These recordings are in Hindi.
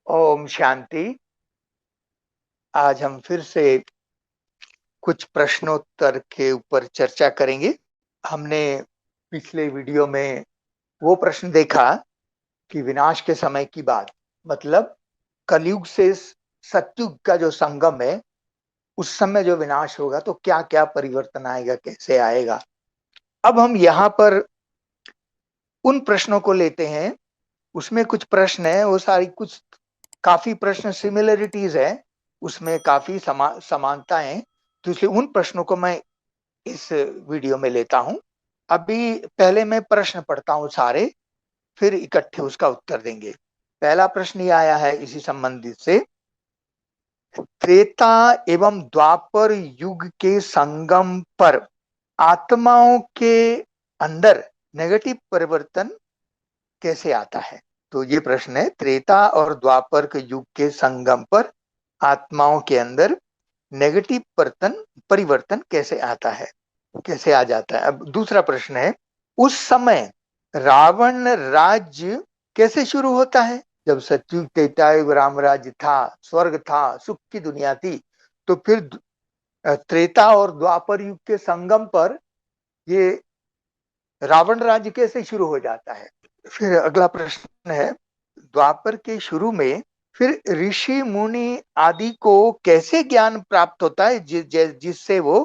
ओम शांति। आज हम फिर से कुछ प्रश्नोत्तर के ऊपर चर्चा करेंगे। हमने पिछले वीडियो में वो प्रश्न देखा कि विनाश के समय की बात, मतलब कलयुग से सतयुग का जो संगम है, उस समय जो विनाश होगा तो क्या क्या परिवर्तन आएगा, कैसे आएगा। अब हम यहाँ पर उन प्रश्नों को लेते हैं। उसमें कुछ प्रश्न है, वो सारी कुछ काफी प्रश्न सिमिलरिटीज है, उसमें काफी समानता है। तो इसलिए उन प्रश्नों को मैं इस वीडियो में लेता हूं। अभी पहले मैं प्रश्न पढ़ता हूं सारे, फिर इकट्ठे उसका उत्तर देंगे। पहला प्रश्न ये आया है इसी संबंधित से। त्रेता एवं द्वापर युग के संगम पर आत्माओं के अंदर नेगेटिव परिवर्तन कैसे आता है? तो ये प्रश्न है, त्रेता और द्वापर के युग के संगम पर आत्माओं के अंदर नेगेटिव परिवर्तन कैसे आता है, कैसे आ जाता है। अब दूसरा प्रश्न है, उस समय रावण राज्य कैसे शुरू होता है? जब सतयुग त्रेता युग राम राज्य था, स्वर्ग था, सुख की दुनिया थी, तो फिर त्रेता और द्वापर युग के संगम पर ये रावण राज्य कैसे शुरू हो जाता है? फिर अगला प्रश्न है, द्वापर के शुरू में फिर ऋषि मुनि आदि को कैसे ज्ञान प्राप्त होता है जिससे वो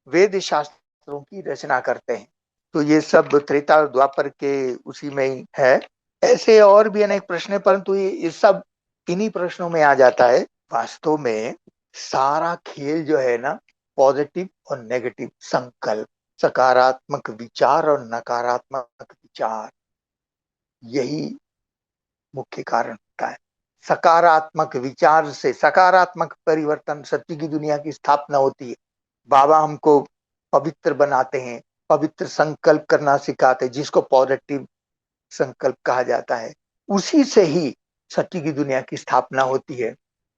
वेद शास्त्रों की रचना करते हैं? तो ये सब त्रेता और द्वापर के उसी में ही है। ऐसे और भी अनेक प्रश्न है, परंतु ये सब इन्हीं प्रश्नों में आ जाता है। वास्तव में सारा खेल जो है ना, पॉजिटिव और नेगेटिव संकल्प, सकारात्मक विचार और नकारात्मक विचार, यही मुख्य कारण होता है। सकारात्मक विचार से सकारात्मक परिवर्तन, सत्य की दुनिया की स्थापना होती है। बाबा हमको पवित्र बनाते हैं, पवित्र संकल्प करना सिखाते हैं, जिसको पॉजिटिव संकल्प कहा जाता है। उसी से ही सत्य की दुनिया की स्थापना होती है।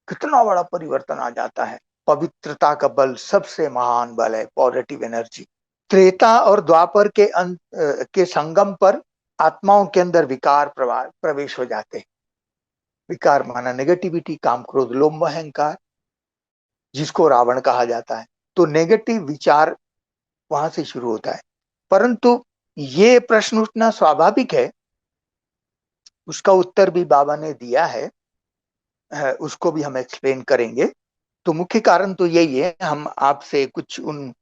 कितना बड़ा परिवर्तन आ जाता है। पवित्रता का बल सबसे महान बल है, पॉजिटिव एनर्जी। त्रेता और द्वापर के संगम पर आत्माओं के अंदर विकार प्रवेश हो जाते हैं। विकार माना नेगेटिविटी, काम क्रोध लोभ मोह अहंकार, जिसको रावण कहा जाता है। तो नेगेटिव विचार वहां से शुरू होता है। परंतु ये प्रश्न उठना स्वाभाविक है, उसका उत्तर भी बाबा ने दिया है, उसको भी हम एक्सप्लेन करेंगे। तो मुख्य कारण तो यही है। हम आपसे कुछ उन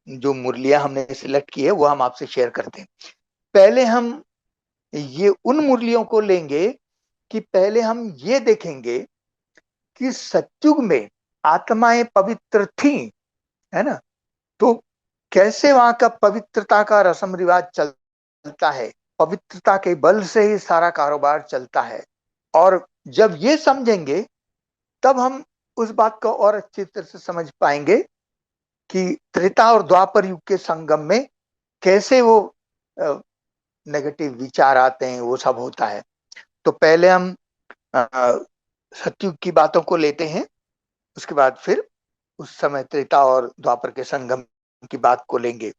जो मुरलियां हमने सिलेक्ट की है वो हम आपसे शेयर करते हैं। पहले हम ये उन मुरलियों को लेंगे कि पहले हम ये देखेंगे कि सतयुग में आत्माएं पवित्र थी, है ना? तो कैसे वहां का पवित्रता का रस्म रिवाज चलता है, पवित्रता के बल से ही सारा कारोबार चलता है। और जब ये समझेंगे तब हम उस बात को और अच्छी तरह से समझ पाएंगे कि त्रेता और द्वापर युग के संगम में कैसे वो नेगेटिव विचार आते हैं, वो सब होता है। तो पहले हम सतयुग की बातों को लेते हैं, उसके बाद फिर उस समय त्रेता और द्वापर के संगम की बात को लेंगे।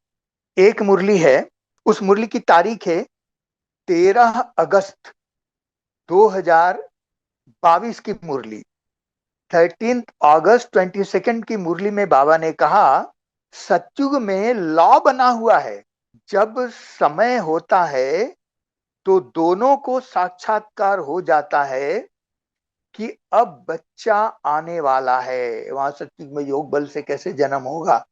एक मुरली है, उस मुरली की तारीख है 13 अगस्त 2022 की मुरली। 13 अगस्त 22 की मुरली में बाबा ने कहा, सतयुग में लॉ बना हुआ है, जब समय होता है तो दोनों को साक्षात्कार हो जाता है कि अब बच्चा आने वाला है। वहां सतयुग में योग बल से कैसे जन्म होगा,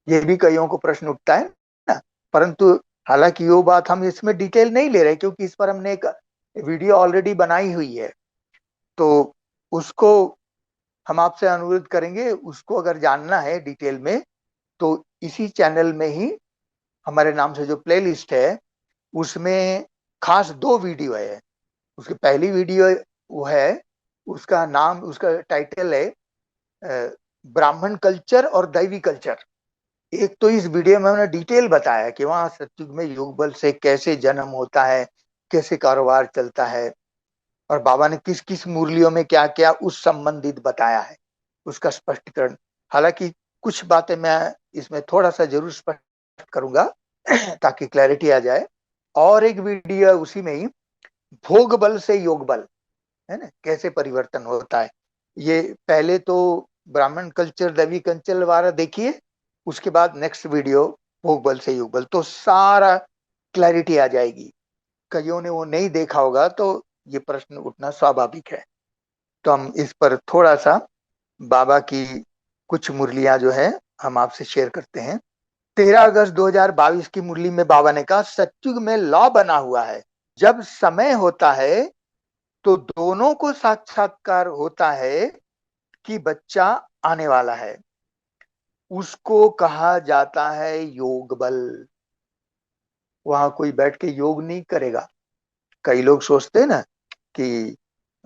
ये भी कईयों को प्रश्न उठता है ना। परंतु हालांकि वो बात हम इसमें डिटेल नहीं ले रहे, क्योंकि इस पर हमने एक वीडियो ऑलरेडी बनाई हुई है। तो उसको हम आपसे अनुरोध करेंगे, उसको अगर जानना है डिटेल में तो इसी चैनल में ही हमारे नाम से जो प्लेलिस्ट है उसमें खास 2 वीडियो है। उसकी पहली वीडियो वो है, उसका नाम, उसका टाइटल है ब्राह्मण कल्चर और दैवी कल्चर। एक तो इस वीडियो में हमने डिटेल बताया कि वहां सतयुग में योग बल से कैसे जन्म होता है, कैसे कारोबार चलता है, और बाबा ने किस किस मुरलियों में क्या क्या उस संबंधित बताया है, उसका स्पष्टीकरण। हालांकि कुछ बातें मैं इसमें थोड़ा सा जरूर स्पष्ट करूंगा ताकि क्लैरिटी आ जाए। और एक वीडियो है उसी में ही, भोग बल से योग बल। है ना, कैसे परिवर्तन होता है। ये पहले तो ब्राह्मण कल्चर दैवी कल्चर वाला देखिए, उसके बाद नेक्स्ट वीडियो भोग बल से युग बल, तो सारा क्लैरिटी आ जाएगी। कईयों ने वो नहीं देखा होगा तो ये प्रश्न उठना स्वाभाविक है। तो हम इस पर थोड़ा सा बाबा की कुछ मुरलियां जो है हम आपसे शेयर करते हैं। 13 अगस्त 2022 की मुरली में बाबा ने कहा, सतयुग में लॉ बना हुआ है, जब समय होता है तो दोनों को साक्षात्कार होता है कि बच्चा आने वाला है, उसको कहा जाता है योग बल। वहां कोई बैठ के योग नहीं करेगा। कई लोग सोचते हैं ना कि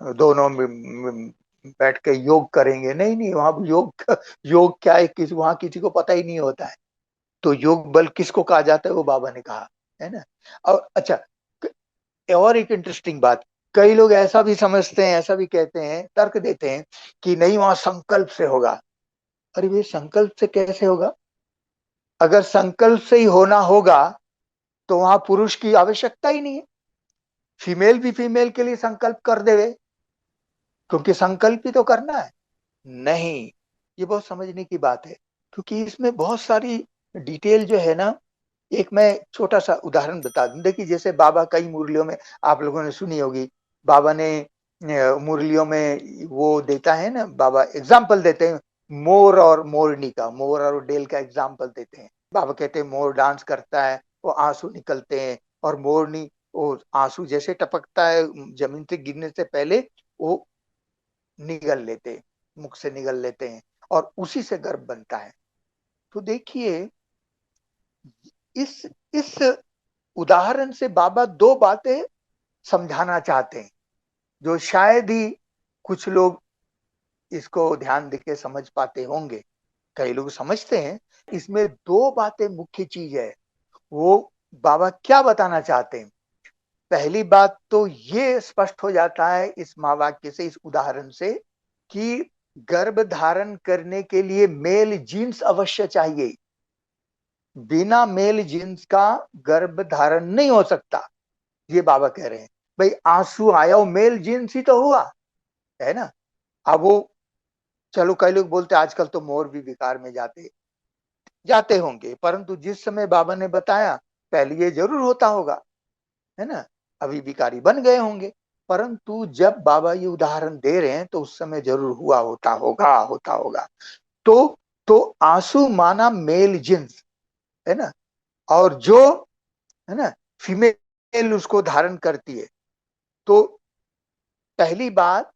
दोनों बैठ के योग करेंगे, नहीं नहीं, वहां योग क्या है, वहां किसी को पता ही नहीं होता है। तो योग बल किसको कहा जाता है, वो बाबा ने कहा, है ना। और अच्छा, और एक इंटरेस्टिंग बात, कई लोग ऐसा भी समझते हैं, ऐसा भी कहते हैं, तर्क देते हैं कि नहीं, वहां संकल्प से होगा। अरे ये संकल्प से कैसे होगा? अगर संकल्प से ही होना होगा तो वहां पुरुष की आवश्यकता ही नहीं है, फीमेल भी फीमेल के लिए संकल्प कर देवे, क्योंकि संकल्प ही तो करना है। नहीं, ये बहुत समझने की बात है, क्योंकि इसमें बहुत सारी डिटेल जो है ना। एक मैं छोटा सा उदाहरण बता दूं, देखिए जैसे बाबा कई मुरलियों में आप लोगों ने सुनी होगी, बाबा ने मुरलियों में वो देता है ना, बाबा एग्जाम्पल देते हैं मोर और मोरनी का, मोर और डेल का एग्जाम्पल देते हैं। बाबा कहते हैं मोर डांस करता है, वो आंसू निकलते हैं, और मोरनी वो आंसू जैसे टपकता है जमीन से गिरने से पहले वो निगल लेते, मुख से निगल लेते हैं, और उसी से गर्भ बनता है। तो देखिए, इस इस उदाहरण से बाबा दो बातें समझाना चाहते हैं, जो शायद ही कुछ लोग इसको ध्यान देके समझ पाते होंगे। कई लोग समझते हैं। इसमें दो बातें मुख्य चीज है। वो बाबा क्या बताना चाहते हैं? पहली बात तो ये स्पष्ट हो जाता है इस महावाक्य से, इस उदाहरण से, कि गर्भ धारण करने के लिए मेल जीन्स अवश्य चाहिए। बिना मेल जीन्स का गर्भ धारण नहीं हो सकता, ये बाबा कह रहे हैं। भाई आंसू आया, वो मेल जीन्स ही तो हुआ, है ना। अब वो, चलो कई लोग बोलते आजकल तो मोर भी विकार में जाते जाते होंगे, परंतु जिस समय बाबा ने बताया पहले ये जरूर होता होगा, है ना। अभी भिखारी बन गए होंगे, परंतु जब बाबा ये उदाहरण दे रहे हैं तो उस समय जरूर हुआ होता होगा। तो तो आंसू माना मेल जिन्स, है ना। और जो, है ना, फीमेल उसको धारण करती है। तो पहली बात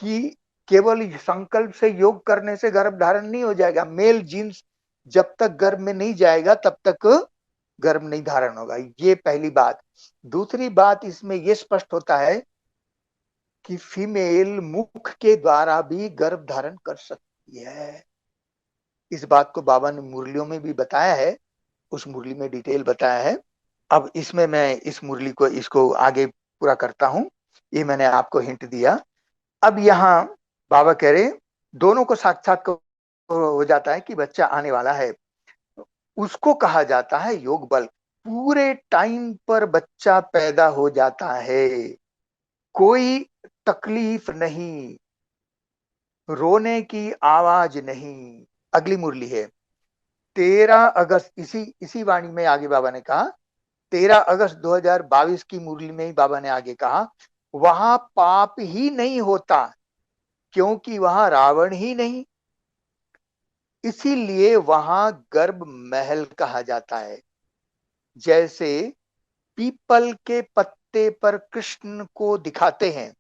कि केवल संकल्प से योग करने से गर्भ धारण नहीं हो जाएगा। मेल जीन्स जब तक गर्भ में नहीं जाएगा तब तक गर्भ नहीं धारण होगा, ये पहली बात। दूसरी बात इसमें यह स्पष्ट होता है कि फीमेल मुख के द्वारा भी गर्भ धारण कर सकती है। इस बात को बाबा ने मुरलियों में भी बताया है, उस मुरली में डिटेल बताया है। अब इसमें मैं इस मुरली को इसको आगे पूरा करता हूं। ये मैंने आपको हिंट दिया। अब यहाँ बाबा कह रहे दोनों को साक्षात हो जाता है कि बच्चा आने वाला है, उसको कहा जाता है योग बल। पूरे टाइम पर बच्चा पैदा हो जाता है, कोई तकलीफ नहीं, रोने की आवाज नहीं। अगली मुरली है 13 अगस्त, इसी इसी वाणी में आगे बाबा ने कहा, 13 अगस्त 2022 की मुरली में ही बाबा ने आगे कहा, वहां पाप ही नहीं होता, क्योंकि वहां रावण ही नहीं, इसीलिए वहां गर्भ महल कहा जाता है। जैसे पीपल के पत्ते पर कृष्ण को दिखाते हैं,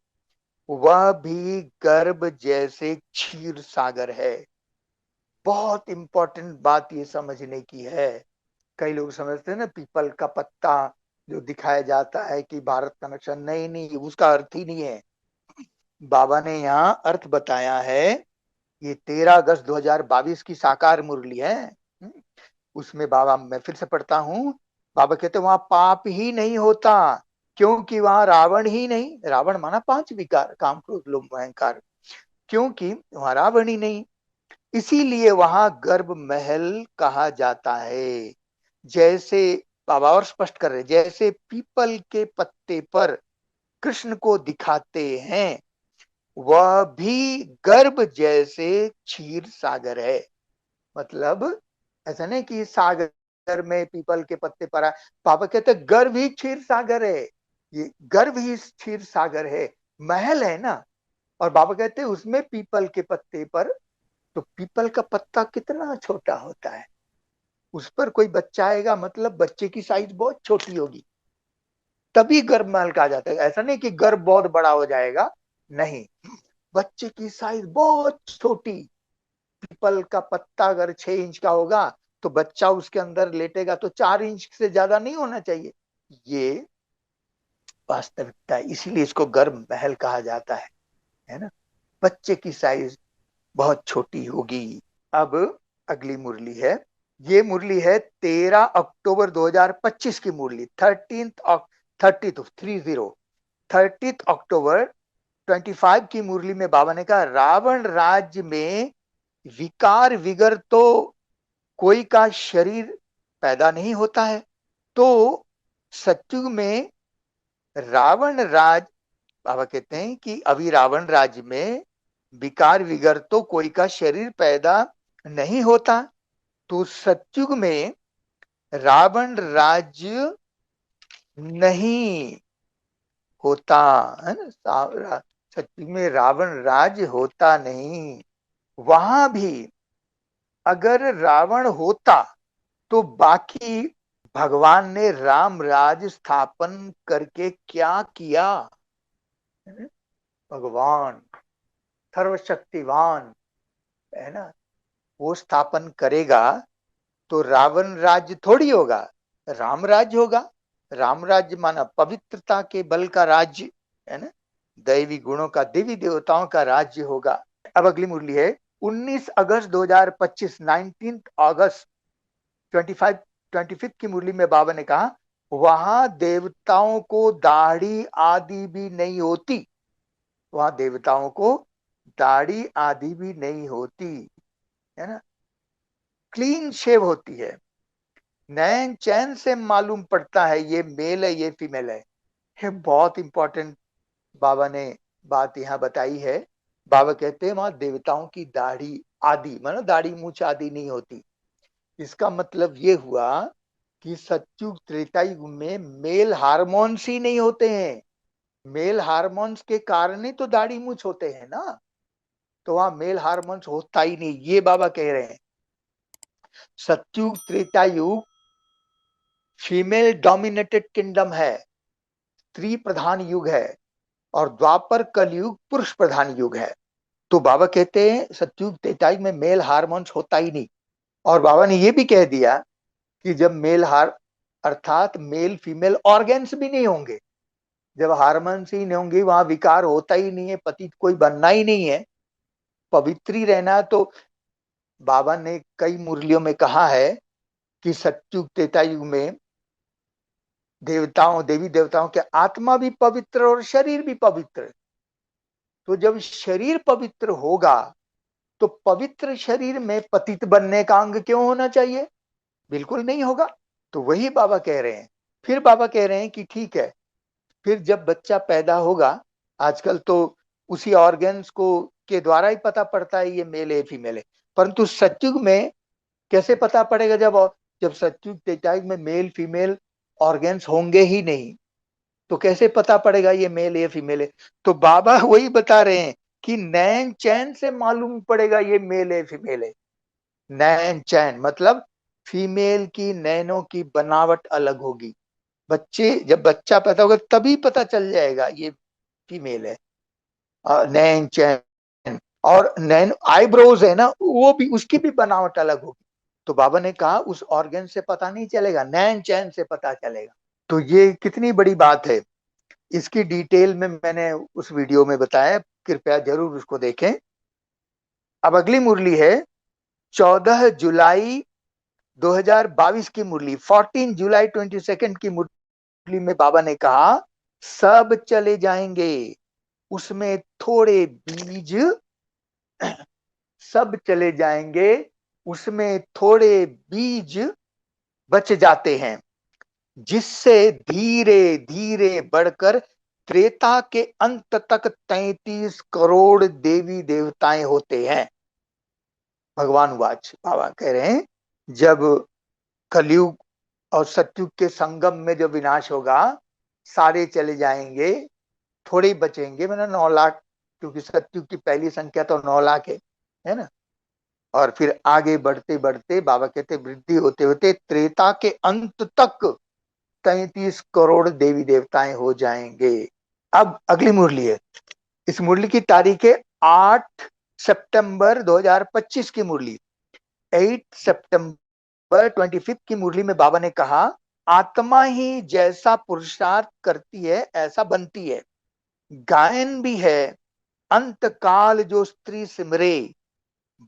वह भी गर्भ जैसे क्षीर सागर है। बहुत इंपॉर्टेंट बात ये समझने की है। कई लोग समझते हैं ना पीपल का पत्ता जो दिखाया जाता है कि भारत का नक्शा, नहीं नहीं, उसका अर्थ ही नहीं है। बाबा ने यहाँ अर्थ बताया है। ये 13 अगस्त 2022 की साकार मुरली है। उसमें बाबा, मैं फिर से पढ़ता हूँ, बाबा कहते वहां पाप ही नहीं होता, क्योंकि वहां रावण ही नहीं, रावण माना पांच विकार, काम क्रोध लोभ अहंकार, क्योंकि वहां रावण ही नहीं, इसीलिए वहां गर्भ महल कहा जाता है। जैसे बाबा और स्पष्ट कर रहे, जैसे पीपल के पत्ते पर कृष्ण को दिखाते हैं वह भी गर्भ जैसे क्षीर सागर है। मतलब ऐसा नहीं कि सागर में पीपल के पत्ते पर पापा कहते गर्भ ही क्षीर सागर है, ये गर्भ ही क्षीर सागर है, महल है ना। और बाबा कहते हैं उसमें पीपल के पत्ते पर, तो पीपल का पत्ता कितना छोटा होता है, उस पर कोई बच्चा आएगा मतलब बच्चे की साइज बहुत छोटी होगी, तभी गर्भ महल कहा जाता है। ऐसा नहीं कि गर्भ बहुत बड़ा हो जाएगा, नहीं, बच्चे की साइज बहुत छोटी। पीपल का पत्ता अगर 6 इंच का होगा तो बच्चा उसके अंदर लेटेगा तो 4 इंच से ज्यादा नहीं होना चाहिए। ये वास्तविकता है, इसीलिए इसको गर्भ महल कहा जाता है ना। बच्चे की साइज बहुत छोटी होगी। अब अगली मुरली है, ये मुरली है 13 अक्टूबर 2025 की मुरली, 30 अक्टूबर 25 की मुरली में बाबा ने कहा रावण राज्य में विकार विगर तो कोई का शरीर पैदा नहीं होता है। तो सत्युग में रावण राज, बाबा कहते हैं कि अभी रावण राज्य में विकार विगर तो कोई का शरीर पैदा नहीं होता। तो सत्युग में रावण राज्य नहीं होता है ना, सत्युग में रावण राज्य होता नहीं। वहां भी अगर रावण होता तो बाकी भगवान ने राम राज स्थापन करके क्या किया, भगवान सर्वशक्तिवान है ना, वो स्थापन करेगा तो रावण राज्य थोड़ी होगा, राम राज्य होगा। राम राज्य माना पवित्रता के बल का राज्य है ना, दैवी गुणों का, देवी देवताओं का राज्य होगा। अब अगली मुरली है 19 अगस्त 2025, 19 अगस्त 25 25 की मुरली में बाबा ने कहा वहां देवताओं को दाढ़ी आदि भी नहीं होती, वहां देवताओं को दाढ़ी आदि भी नहीं होती है ना, क्लीन शेव होती है। नैन चैन से मालूम पड़ता है ये मेल है ये फीमेल है। ये बहुत इंपॉर्टेंट बाबा ने बात यहाँ बताई है। बाबा कहते हैं वहां देवताओं की दाढ़ी आदि मानो दाढ़ी मूछ आदि नहीं होती। इसका मतलब ये हुआ कि सतयुग त्रेता युग में मेल हार्मोन्स ही नहीं होते हैं, मेल हार्मोन्स के कारण ही तो दाढ़ी मूछ होते हैं ना, तो वहां मेल हार्मोन्स होता ही नहीं, ये बाबा कह रहे हैं। सतयुग त्रेता युग फीमेल डोमिनेटेड किंगडम है, स्त्री प्रधान युग है, और द्वापर कलयुग पुरुष प्रधान युग है। तो बाबा कहते हैं सतयुग त्रेता युग में मेल हार्मोन्स होता ही नहीं। और बाबा ने ये भी कह दिया कि जब मेल हार अर्थात मेल फीमेल ऑर्गेन्स भी नहीं होंगे, जब हार्मोन्स ही नहीं होंगे वहां विकार होता ही नहीं है, पति कोई बनना ही नहीं है, पवित्र ही रहना। तो बाबा ने कई मुरलियों में कहा है कि सतयुग त्रेता युग में देवताओं देवी देवताओं के आत्मा भी पवित्र और शरीर भी पवित्र। तो जब शरीर पवित्र होगा तो पवित्र शरीर में पतित बनने का अंग क्यों होना चाहिए, बिल्कुल नहीं होगा। तो वही बाबा कह रहे हैं। फिर बाबा कह रहे हैं कि ठीक है, फिर जब बच्चा पैदा होगा, आजकल तो उसी ऑर्गन्स को के द्वारा ही पता पड़ता है ये मेल है फीमेल है, परंतु सतयुग में कैसे पता पड़ेगा, जब जब सतयुग त्रेता युग में मेल फीमेल ऑर्गन्स होंगे ही नहीं, तो कैसे पता पड़ेगा ये मेल है फीमेल है। तो बाबा वही बता रहे हैं कि नैन चैन से मालूम पड़ेगा ये मेल है फीमेल है। नैन चैन मतलब फीमेल की नैनों की बनावट अलग होगी, बच्चे जब बच्चा पैदा होगा तभी पता चल जाएगा ये फीमेल है। नैन चैन और नैन आईब्रोज है ना, वो भी उसकी भी बनावट अलग होगी। तो बाबा ने कहा उस ऑर्गन से पता नहीं चलेगा, नैन चैन से पता चलेगा। तो ये कितनी बड़ी बात है, इसकी डिटेल में मैंने उस वीडियो में बताया, कृपया जरूर उसको देखें। अब अगली मुरली है 14 जुलाई 2022 की मुरली, 14 जुलाई 22 की मुरली में बाबा ने कहा सब चले जाएंगे, उसमें थोड़े बीज, सब चले जाएंगे उसमें थोड़े बीज बच जाते हैं, जिससे धीरे धीरे बढ़कर त्रेता के अंत तक 33 करोड़ देवी देवताएं होते हैं। भगवान वाच बाबा कह रहे हैं, जब कलयुग और सतयुग के संगम में जो विनाश होगा, सारे चले जाएंगे, थोड़े ही बचेंगे, मैंने 9 लाख, क्योंकि सतयुग की पहली संख्या तो 9 लाख है ना। और फिर आगे बढ़ते बढ़ते बाबा कहते वृद्धि होते होते त्रेता के अंत तक 33 करोड़ देवी देवताएं हो जाएंगे। अब अगली मुरली है, इस मुरली की तारीख है 8 सितंबर 2025 की मुरली। 8 सितंबर 25 की मुरली में बाबा ने कहा, आत्मा ही जैसा पुरुषार्थ करती है ऐसा बनती है। गायन भी है, अंत काल जो स्त्री सिमरे।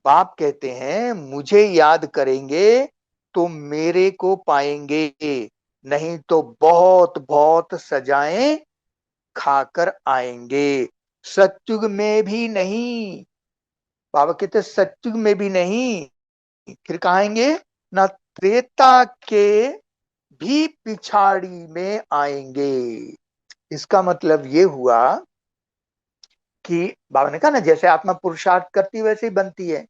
बाप कहते हैं, मुझे याद करेंगे तो मेरे को पाएंगे, नहीं तो बहुत बहुत सजाएं खाकर आएंगे। सत्युग में भी नहीं, बाबा कहते सत्युग में भी नहीं, फिर कहेंगे ना, त्रेता के भी पिछाड़ी में आएंगे। इसका मतलब ये हुआ कि बाबा ने कहा ना, जैसे आत्मा पुरुषार्थ करती है वैसे ही बनती है।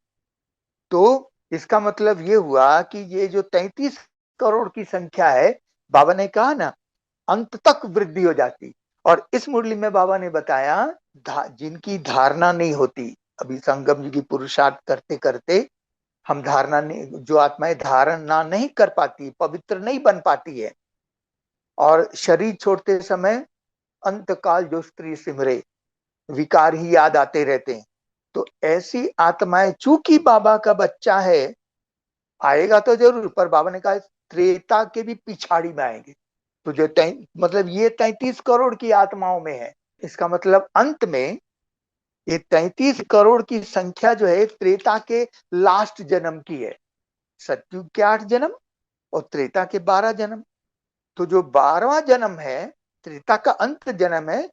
तो इसका मतलब ये हुआ कि ये जो 33 करोड़ की संख्या है, बाबा ने कहा ना, अंत तक वृद्धि हो जाती। और इस मुरली में बाबा ने बताया, जिनकी धारणा नहीं होती, अभी संगम जी की पुरुषार्थ करते करते हम धारणा नहीं, जो आत्माएं धारणा नहीं कर पाती, पवित्र नहीं बन पाती है, और शरीर छोड़ते समय अंतकाल जो स्त्री सिमरे, विकार ही याद आते रहते हैं। तो ऐसी आत्माएं, चूंकि बाबा का बच्चा है, आएगा तो जरूर, पर बाबा ने कहा त्रेता के भी पिछाड़ी में आएंगे। तो जो मतलब ये 33 करोड़ की आत्माओं में है, इसका मतलब अंत में ये 33 करोड़ की संख्या जो है त्रेता के लास्ट जन्म की है। सतयुग के 8 जन्म और त्रेता के 12 जन्म। तो जो 12वां जन्म है, त्रेता का अंत जन्म है,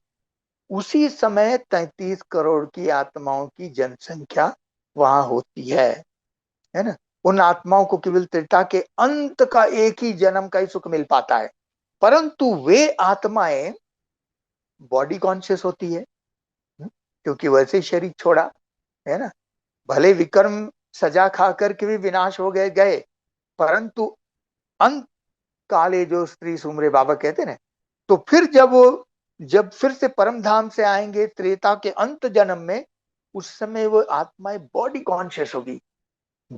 उसी समय 33 करोड़ की आत्माओं की जनसंख्या वहां होती है ना। उन आत्माओं को केवल त्रेता के अंत का एक ही जन्म का ही सुख मिल पाता है, परंतु वे आत्माएं बॉडी कॉन्शियस होती है, क्योंकि वैसे ही शरीर छोड़ा है ना। भले विक्रम सजा खा करके भी विनाश हो गए गए, परंतु अंत काले जो स्त्री सुमरे, बाबा कहते ना, तो फिर जब फिर से परम धाम से आएंगे त्रेता के अंत जन्म में, उस समय वो आत्माएं बॉडी कॉन्शियस होगी,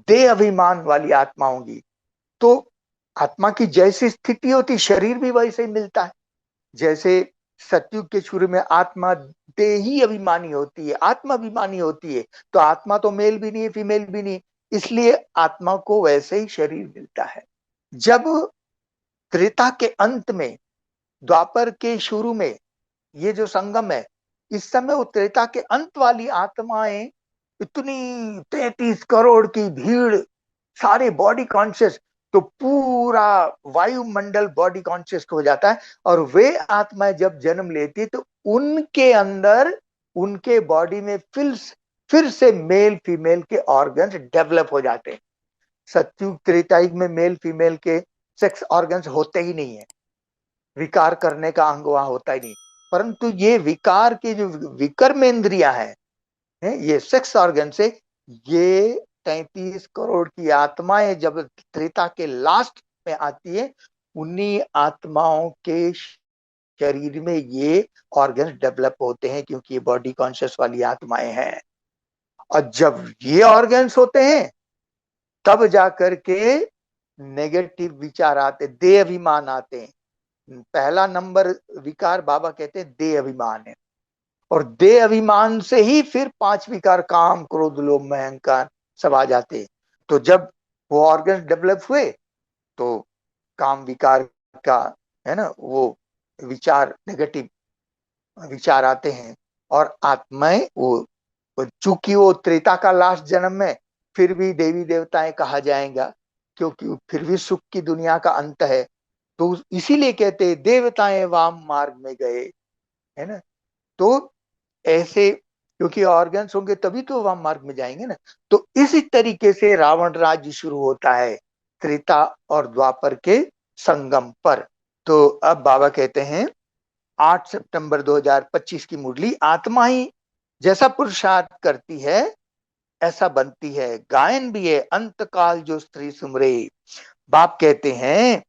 देह अभिमान वाली आत्मा होगी। तो आत्मा की जैसी स्थिति होती, शरीर भी वैसे ही मिलता है। जैसे सतयुग के शुरू में आत्मा देही अभिमानी होती है, आत्मा अभिमानी होती है, तो आत्मा तो मेल भी नहीं है, फीमेल भी नहीं, इसलिए आत्मा को वैसे ही शरीर मिलता है। जब त्रेता के अंत में, द्वापर के शुरू में, ये जो संगम है, इस समय वो त्रेता के अंत वाली आत्माएं, इतनी 33 करोड़ की भीड़, सारे बॉडी कॉन्शियस, तो पूरा वायुमंडल बॉडी कॉन्शियस हो जाता है। और वे आत्माएं जब जन्म लेती, तो उनके अंदर, उनके बॉडी में फिर से मेल फीमेल के ऑर्गन्स डेवलप हो जाते हैं। सतयुग त्रेतायुग में मेल फीमेल के सेक्स ऑर्गन्स होते ही नहीं है, विकार करने का अंग वहां होता ही नहीं। परंतु ये विकार की जो विकर्मेंद्रिया है, ये सेक्स ऑर्गन से, ये 33 करोड़ की आत्माएं जब त्रेता के लास्ट में आती है, उन्हीं आत्माओं के शरीर में ये ऑर्गन डेवलप होते हैं, क्योंकि ये बॉडी कॉन्शियस वाली आत्माएं हैं। और जब ये ऑर्गन्स होते हैं, तब जाकर के नेगेटिव विचार आते, देह अभिमान आते हैं। पहला नंबर विकार बाबा कहते हैं देह अभिमान है, और देह अभिमान से ही फिर 5 विकार, काम क्रोध लोभ मोह अहंकार, सब आ जाते हैं। तो जब वो ऑर्गन डेवलप हुए, तो काम विकार का, है ना, वो विचार, नेगेटिव विचार आते हैं। और आत्माएं वो चूंकि वो त्रेता का लास्ट जन्म में, फिर भी देवी देवताएं कहा जाएगा, क्योंकि फिर भी सुख की दुनिया का अंत है। तो इसीलिए कहते हैं देवताएं वाम मार्ग में गए, है ना। तो ऐसे, क्योंकि ऑर्गन्स होंगे तभी तो वाम मार्ग में जाएंगे ना। तो इसी तरीके से रावण राज्य शुरू होता है त्रेता और द्वापर के संगम पर। तो अब बाबा कहते हैं 8 सितंबर 2025 की मुरली। आत्मा ही जैसा पुरुषार्थ करती है ऐसा बनती है, गायन भी है अंत काल जो स्त्री सुमरे। बाप कहते हैं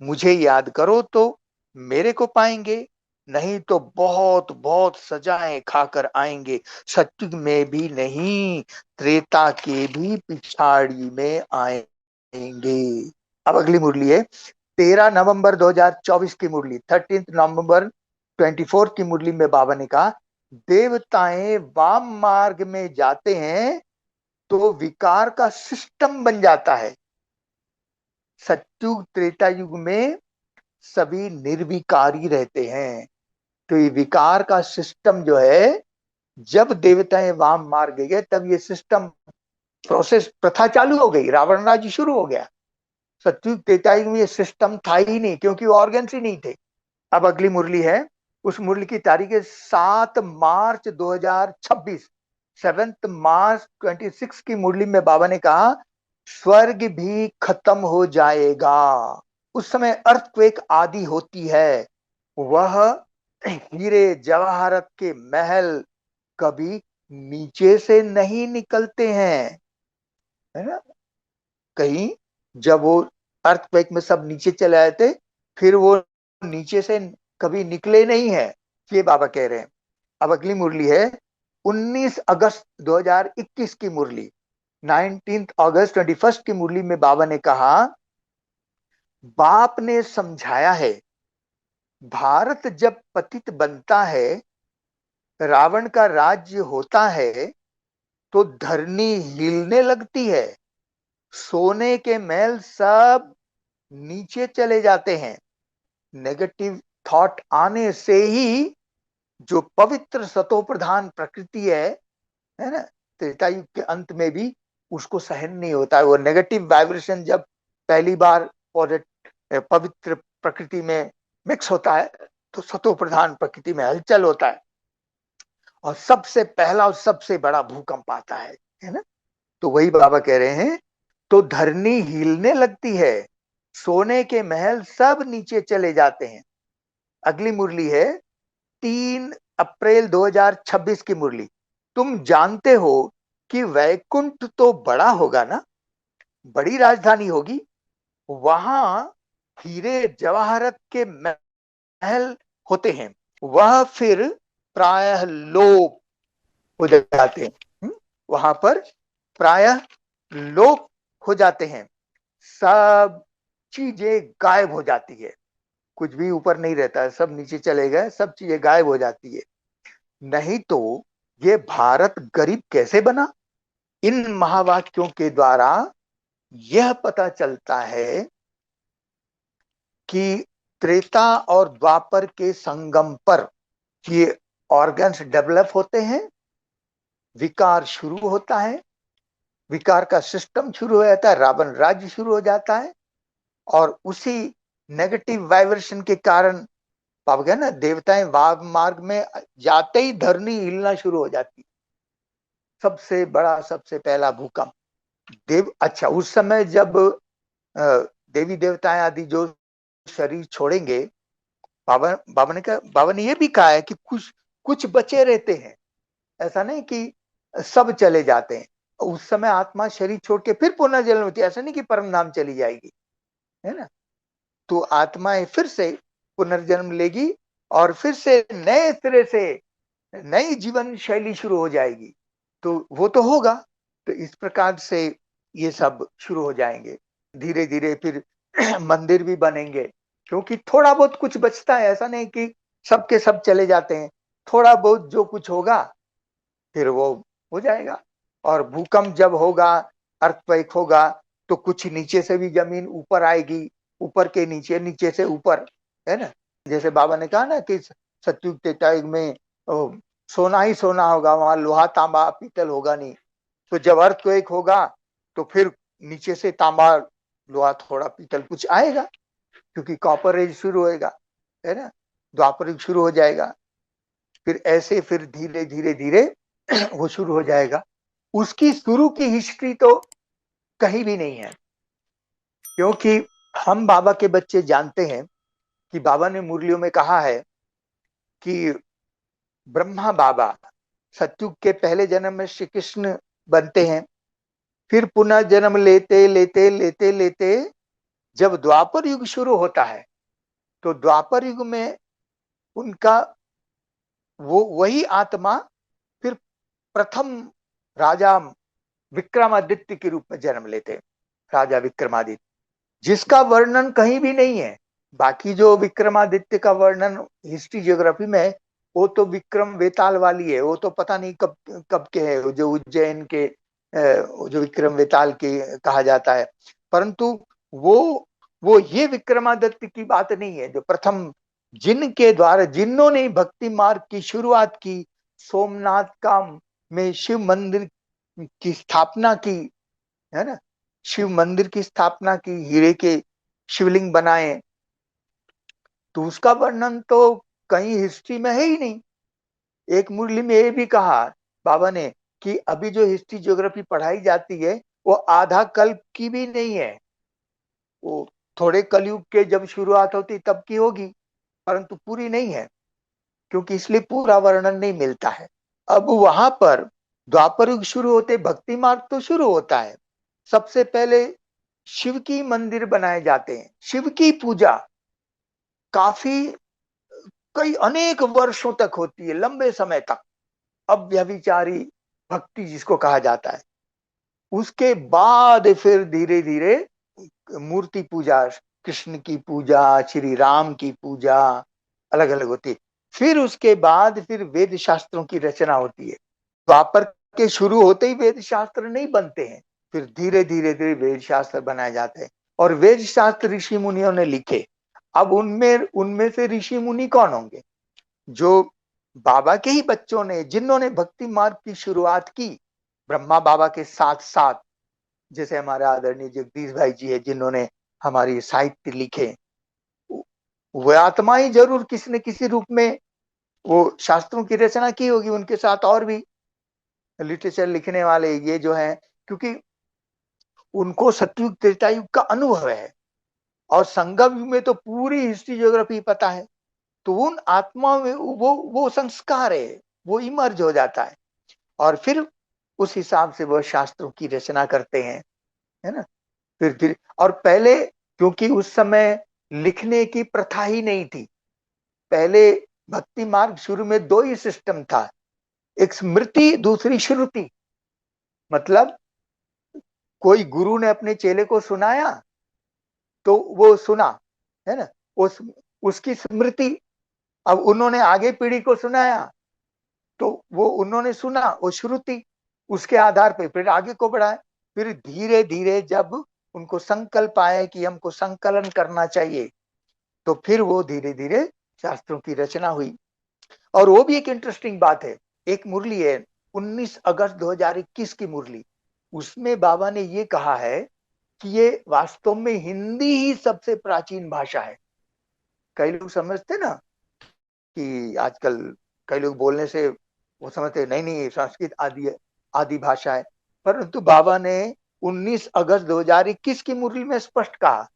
मुझे याद करो तो मेरे को पाएंगे, नहीं तो बहुत बहुत सजाएं खाकर आएंगे। सत्युग में भी नहीं, त्रेता के भी पिछाड़ी में आएंगे। अब अगली मुरली है 13 नवंबर 2024 की मुरली, 13 नवंबर 24 की मुरली में बाबा ने कहा देवताएं वाम मार्ग में जाते हैं तो विकार का सिस्टम बन जाता है। सत्युग त्रेता युग में सभी निर्विकारी रहते हैं, तो ये विकार का सिस्टम जो है, जब देवताएं वाम मार्ग गए तब ये सिस्टम प्रोसेस प्रथा चालू हो गई, रावण राज्य शुरू हो गया। सत्युग त्रेता युग में ये सिस्टम था ही नहीं, क्योंकि ऑर्गन्स ही नहीं थे। अब अगली मुरली है, उस मुरली की तारीख है 7 मार्च 2026, 7 मार्च 26 की मुरली में बाबा ने कहा स्वर्ग भी खत्म हो जाएगा। उस समय अर्थक्वेक आदि होती है। वह हीरे जवाहरत के महल कभी नीचे से नहीं निकलते हैं, है ना। कहीं जब वो अर्थक्वेक में सब नीचे चले आए थे, फिर वो नीचे से कभी निकले नहीं है, ये बाबा कह रहे हैं। अब अगली मुरली है 19 अगस्त 2021 की मुरली, 19 अगस्त 21 की मुरली में बाबा ने कहा बाप ने समझाया है भारत जब पतित बनता है, रावण का राज्य होता है, तो धरनी हिलने लगती है, सोने के महल सब नीचे चले जाते हैं। नेगेटिव थॉट आने से ही जो पवित्र सतो प्रधान प्रकृति है ना, त्रेता युग के अंत में भी उसको सहन नहीं होता है। वो नेगेटिव वाइब्रेशन जब पहली बार पवित्र प्रकृति में मिक्स होता है तो सतो प्रधान प्रकृति में हलचल होता है, और सबसे पहला और सबसे बड़ा भूकंप आता है ना। तो वही बाबा कह रहे हैं, तो धरनी हिलने लगती है, सोने के महल सब नीचे चले जाते हैं। अगली मुरली है 3 अप्रैल 2026 की मुरली। तुम जानते हो कि वैकुंठ तो बड़ा होगा ना, बड़ी राजधानी होगी, वहां हीरे जवाहरत के महल होते हैं, वह फिर प्रायः लोप हो जाते हैं। वहां पर प्रायः लोप हो जाते हैं, सब चीजें गायब हो जाती है, कुछ भी ऊपर नहीं रहता है, सब नीचे चले गए, सब चीजें गायब हो जाती है। नहीं तो ये भारत गरीब कैसे बना। इन महावाक्यों के द्वारा यह पता चलता है कि त्रेता और द्वापर के संगम पर ये ऑर्गन्स डेवलप होते हैं, विकार शुरू होता है, विकार का सिस्टम शुरू हो जाता है, रावण राज्य शुरू हो जाता है, और उसी नेगेटिव वाइब्रेशन के कारण पाप गया ना, देवताएं वाग मार्ग में जाते ही धरनी हिलना शुरू हो जाती है। सबसे बड़ा सबसे पहला भूकंप देव, अच्छा उस समय जब देवी देवताएं आदि जो शरीर छोड़ेंगे, बाबा ने ये भी कहा है कि कुछ कुछ बचे रहते हैं, ऐसा नहीं कि सब चले जाते हैं। उस समय आत्मा शरीर छोड़ के फिर पुनर्जन्म होती है, ऐसा नहीं कि परम धाम चली जाएगी, है ना। तो आत्माएं फिर से पुनर्जन्म लेगी और फिर से नए सिरे से नई जीवन शैली शुरू हो जाएगी, तो वो तो होगा। तो इस प्रकार से ये सब शुरू हो जाएंगे धीरे धीरे, फिर मंदिर भी बनेंगे, क्योंकि थोड़ा बहुत कुछ बचता है, ऐसा नहीं कि सबके सब चले जाते हैं, थोड़ा बहुत जो कुछ होगा फिर वो हो जाएगा। और भूकंप जब होगा, अर्थक्वेक होगा, तो कुछ नीचे से भी जमीन ऊपर आएगी, ऊपर के नीचे, नीचे से ऊपर, है ना। जैसे बाबा ने कहा ना कि सतयुग त्रेता युग में सोना ही सोना होगा, वहां लोहा तांबा पीतल होगा नहीं। तो जब अर्थक्वेक होगा तो फिर नीचे से तांबा लोहा थोड़ा पीतल कुछ आएगा, क्योंकि कॉपर एज शुरू होएगा, है ना, द्वापर युग शुरू हो जाएगा। फिर ऐसे फिर धीरे धीरे धीरे वो शुरू हो जाएगा। उसकी शुरू की हिस्ट्री तो कहीं भी नहीं है, क्योंकि हम बाबा के बच्चे जानते हैं कि बाबा ने मुरलियों में कहा है कि ब्रह्मा बाबा सतयुग के पहले जन्म में श्री कृष्ण बनते हैं, फिर पुनः जन्म लेते लेते लेते लेते जब द्वापर युग शुरू होता है, तो द्वापर युग में उनका वो वही आत्मा फिर प्रथम राजा विक्रमादित्य के रूप में जन्म लेते हैं। राजा विक्रमादित्य, जिसका वर्णन कहीं भी नहीं है। बाकी जो विक्रमादित्य का वर्णन हिस्ट्री ज्योग्राफी में है, वो तो विक्रम वेताल वाली है, वो तो पता नहीं कब कब के है, जो उज्जैन के जो विक्रम वेताल के कहा जाता है। परंतु वो ये विक्रमादित्य की बात नहीं है, जो प्रथम जिनके द्वारा जिन्होंने भक्ति मार्ग की शुरुआत की, सोमनाथ का में शिव मंदिर की स्थापना की, है ना, शिव मंदिर की स्थापना की, हीरे के शिवलिंग बनाए, तो उसका वर्णन तो कहीं हिस्ट्री में है ही नहीं। एक मुरली में ये भी कहा बाबा ने कि अभी जो हिस्ट्री ज्योग्राफी पढ़ाई जाती है वो आधा कल्प की भी नहीं है, वो थोड़े कलयुग के जब शुरुआत होती तब की होगी, परंतु पूरी नहीं है, क्योंकि इसलिए पूरा वर्णन नहीं मिलता है। अब वहां पर द्वापर युग शुरू होते भक्ति मार्ग तो शुरू होता है। सबसे पहले शिव की मंदिर बनाए जाते हैं, शिव की पूजा काफी कई अनेक वर्षों तक होती है, लंबे समय तक, अव्यभिचारी भक्ति जिसको कहा जाता है। उसके बाद फिर धीरे धीरे मूर्ति पूजा, कृष्ण की पूजा, श्री राम की पूजा अलग अलग होती है। फिर उसके बाद फिर वेद शास्त्रों की रचना होती है। द्वापर के शुरू होते ही वेद शास्त्र नहीं बनते हैं, फिर धीरे धीरे धीरे वेद शास्त्र बनाए जाते हैं, और वेद शास्त्र ऋषि मुनियों ने लिखे। अब उनमें उनमें से ऋषि मुनि कौन होंगे? जो बाबा के ही बच्चों ने, जिन्होंने भक्ति मार्ग की शुरुआत की ब्रह्मा बाबा के साथ साथ, जैसे हमारे आदरणीय जगदीश भाई जी है, जिन्होंने हमारी साहित्य लिखे, वो आत्मा ही जरूर किसी न किसी रूप में वो शास्त्रों की रचना की होगी। उनके साथ और भी लिटरेचर लिखने वाले ये जो हैं, क्योंकि उनको सतयुग त्रेता युग का अनुभव है, और संगम युग में तो पूरी हिस्ट्री ज्योग्राफी पता है। तो उन आत्मा में वो संस्कार है, वो इमर्ज हो जाता है, और फिर उस हिसाब से वो शास्त्रों की रचना करते हैं, है ना। फिर और पहले, क्योंकि उस समय लिखने की प्रथा ही नहीं थी, पहले भक्ति मार्ग शुरू में दो ही सिस्टम था, एक स्मृति, दूसरी श्रुति। मतलब कोई गुरु ने अपने चेले को सुनाया तो वो सुना, है ना, उस उसकी स्मृति। अब उन्होंने आगे पीढ़ी को सुनाया तो वो उन्होंने सुना, वो श्रुति, उसके आधार पर फिर आगे को बढ़ाए। फिर धीरे धीरे जब उनको संकल्प आया कि हमको संकलन करना चाहिए, तो फिर वो धीरे धीरे शास्त्रों की रचना हुई। और वो भी एक इंटरेस्टिंग बात है, एक मुरली है 19 अगस्त 2021 की मुरली, उसमें बाबा ने ये कहा है कि ये वास्तव में हिंदी ही सबसे प्राचीन भाषा है। कई लोग समझते ना कि आजकल कई लोग बोलने से वो समझते नहीं नहीं संस्कृत आदि आदि भाषा है, परंतु बाबा ने 19 अगस्त 2021 की मुरली में स्पष्ट कहा।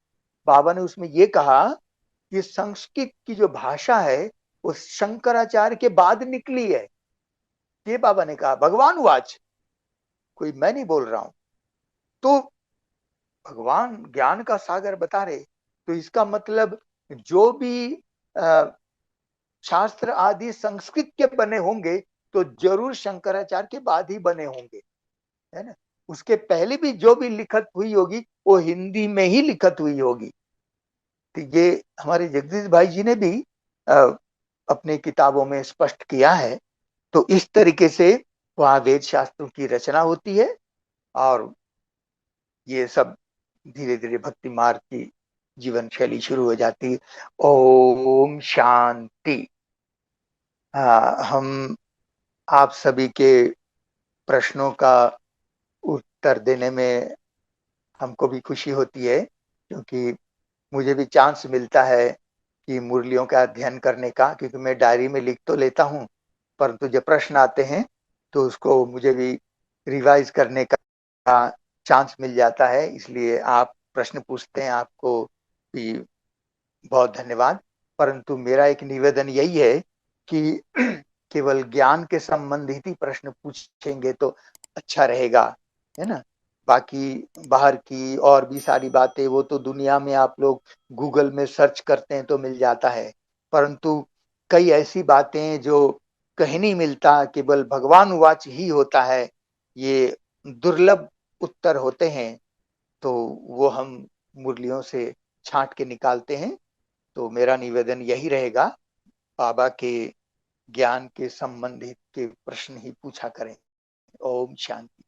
बाबा ने उसमें ये कहा कि संस्कृत की जो भाषा है वो शंकराचार्य के बाद निकली है। ये बाबा ने कहा, भगवान वाच, कोई मैं नहीं बोल रहा हूं। तो भगवान ज्ञान का सागर बता रहे, तो इसका मतलब जो भी शास्त्र आदि संस्कृत के बने होंगे तो जरूर शंकराचार्य के बाद ही बने होंगे, है ना। उसके पहले भी जो भी लिखत हुई होगी वो हिंदी में ही लिखत हुई होगी। तो ये हमारे जगदीश भाई जी ने भी अपने किताबों में स्पष्ट किया है। तो इस तरीके से वहाँ वेद शास्त्रों की रचना होती है, और ये सब धीरे धीरे भक्ति मार्ग की जीवन शैली शुरू हो जाती है। ओम शांति। हम आप सभी के प्रश्नों का उत्तर देने में हमको भी खुशी होती है, क्योंकि मुझे भी चांस मिलता है कि मुरलियों का अध्ययन करने का, क्योंकि मैं डायरी में लिख तो लेता हूँ, परंतु जब प्रश्न आते हैं तो उसको मुझे भी रिवाइज करने का चांस मिल जाता है। इसलिए आप प्रश्न पूछते हैं, आपको भी बहुत धन्यवाद। परंतु मेरा एक निवेदन यही है कि केवल ज्ञान के संबंधित ही प्रश्न पूछेंगे तो अच्छा रहेगा, है ना। बाकी बाहर की और भी सारी बातें वो तो दुनिया में आप लोग गूगल में सर्च करते हैं तो मिल जाता है, परंतु कई ऐसी बातें जो कहीं नहीं मिलता, केवल भगवान उवाच ही होता है, ये दुर्लभ उत्तर होते हैं, तो वो हम मुरलियों से छांट के निकालते हैं। तो मेरा निवेदन यही रहेगा, बाबा के ज्ञान के संबंधित के प्रश्न ही पूछा करें। ओम शांति।